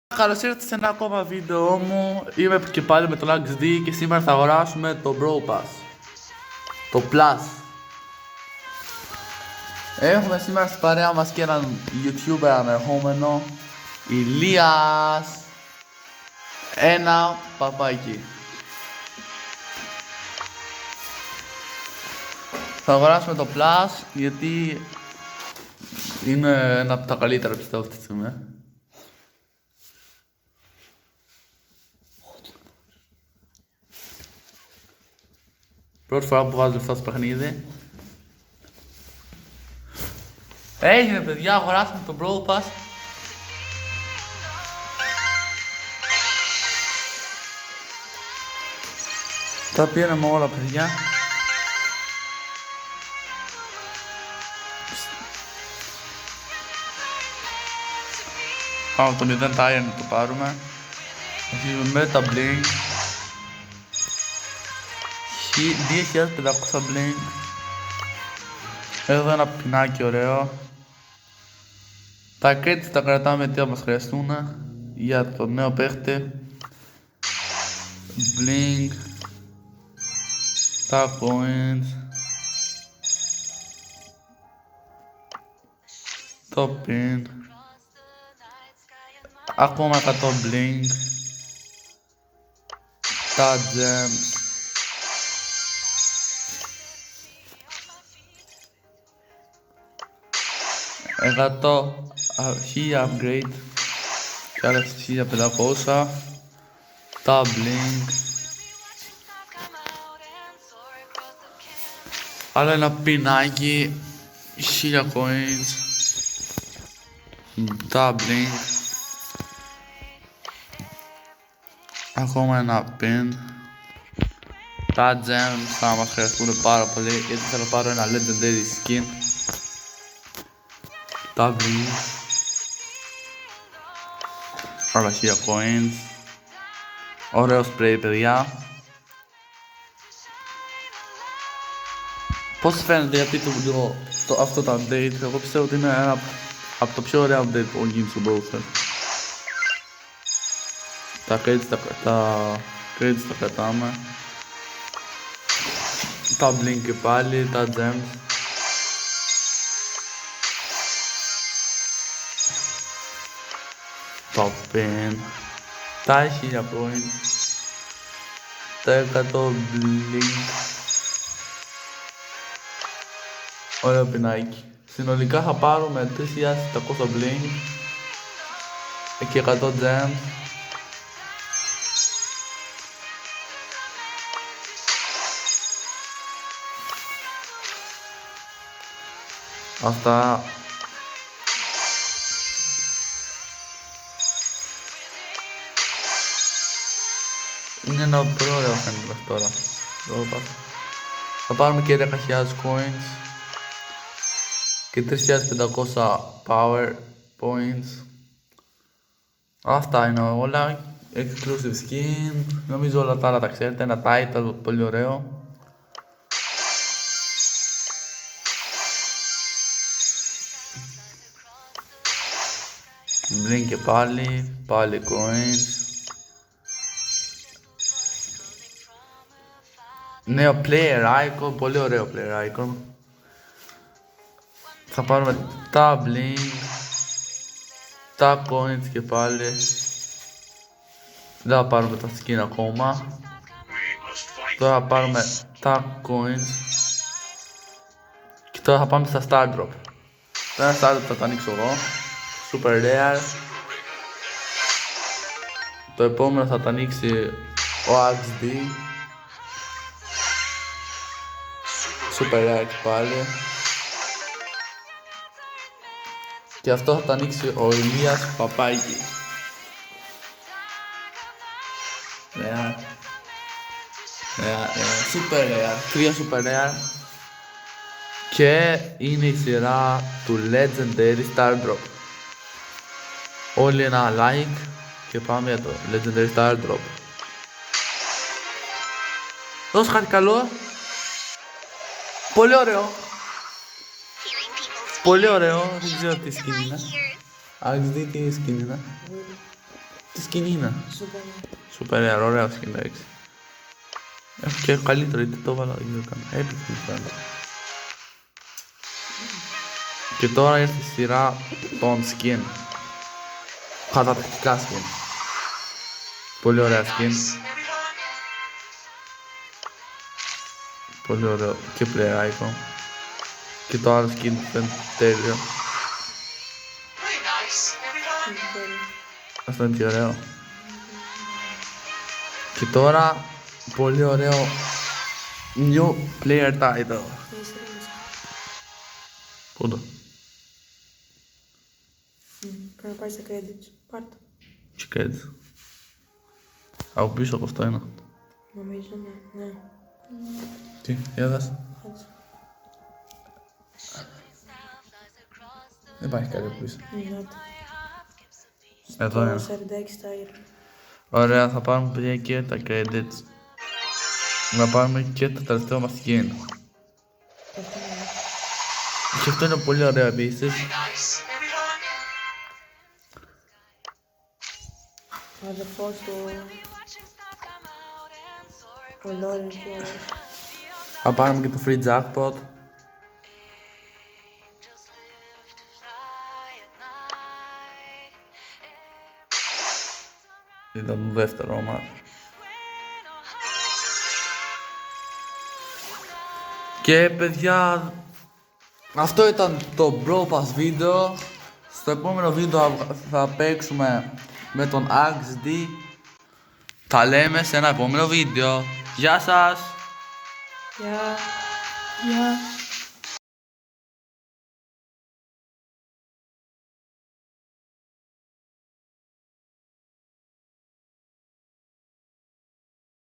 Καλώς ήρθατε σε ένα ακόμα βίντεο μου. Είμαι και πάλι με τον XD και σήμερα θα αγοράσουμε το Brawl Pass, το Plus. Έχουμε σήμερα στην παρέα μας και έναν YouTuber ανερχόμενο, Ηλίας, ένα παπάκι. Θα αγοράσουμε το Plus γιατί είναι ένα από τα καλύτερα, πιστεύω, αυτή τη στιγμή. Πρώτη φορά που βάζω λεφτά στο παιχνίδι. Έγινε, παιδιά, αγοράσαμε το Brawl Pass. Τα πήραμε όλα, παιδιά. Πάμε από το 0 tire να το πάρουμε. Αρχίζουμε με τα blink. 2500 blink. Εδώ ένα πινάκι ωραίο. Τα credits τα κρατάμε γιατί θα μας χρειαστούν για το νέο παίχτη. Blink. Τα coins. Το pin. Ακόμα 100 blink. Τα gems. Εκατό 1000 upgrade και άλλα 1500. Τα blink. Άλλο ένα πινάκι, 1000 coins. Τα blink. Ακόμα ένα pin. Τα gems θα μας χρειαστούν πάρα πολύ γιατί θέλω να πάρω ένα legendary skin. Τα blink. Όλα 1000 coins. Ωραίο spray, παιδιά. Πώς φαίνεται, γιατί αυτό το update? Εγώ πιστεύω ότι είναι ένα από το πιο ωραία update που γίνει στο browser. Τα credits τα κρατάμε. Τα blink και πάλι, τα gems. Το pin. Τα 1000 coins. Τα 100 blink. Ωραίο πινάκι. Συνολικά θα πάρουμε 3700 blink και 100 gems. Αυτά. Είναι ένα πολύ ωραίο φαίνεται μέχρι τώρα. Θα πάρουμε και 10.000 coins και 3500 power points. Αυτά είναι όλα. Exclusive skin. Νομίζω όλα τα άλλα τα ξέρετε. Ένα title πολύ ωραίο. Blink και πάλι coins. Νέο player icon, πολύ ωραίο player icon. Θα πάρουμε τα blink, τα coins και πάλι. Δεν θα πάρουμε τα skin ακόμα. Τώρα θα πάρουμε τα coins. Και τώρα θα πάμε στα star drop. Ένα star drop θα τα ανοίξω εγώ. Super rare. Το επόμενο θα τα ανοίξει ο XD. Super rare και πάλι. Και αυτό θα τα ανοίξει ο Ηλίας Παπάκη. Rare. Super rare. 3 super rare. Και είναι η σειρά του Legendary Star Drop. Όλοι ένα like και πάμε για το Legendary Star Drop. Δώσε κάτι καλό. Πολύ ωραίο. Πολύ ωραίο. Δεν ξέρω τι skin είναι. XD τι skin είναι. Τι σκηνή είναι. Σούπερ. Super Air, ωραία σκηνή, εντάξει. Έχω και καλύτερο, γιατί το έβαλα, δεν το κάνω. Έπιξε μου φαίνεται. Και τώρα ήρθε η σειρά των skin. Καταπληκτικά skin. Πολύ ωραία skin. Πολύ ωραίο και player icon. Και το άλλο skin φαίνεται τέλειο. Αυτό είναι και ωραίο. Και τώρα πολύ ωραίο new player title. Πού το? Πρέπει να πάει στα credits. Πάρ' το. Τι κάνεις? Από πίσω από αυτό είναι. Νομίζω ναι. Τι, για δες. Κάτσε. Δεν υπάρχει κάτι από πίσω. Ναι. Εδώ είναι. 46 tire. Ωραία, θα πάρουμε παιδιά και τα credits. Να πάρουμε και το τελευταίο μας skin. Και αυτό είναι πολύ ωραίο επίσης. Ο αδερφός του... Ο Λόρεν Flores. Θα πάρουμε και το free jackpot. Ήταν το δεύτερο μας. Και παιδιά, αυτό ήταν το Brawl Pass βίντεο. Στο επόμενο βίντεο θα παίξουμε με τον Axe D. Τα λέμε σε ένα επόμενο βίντεο. Γεια σας! Γεια.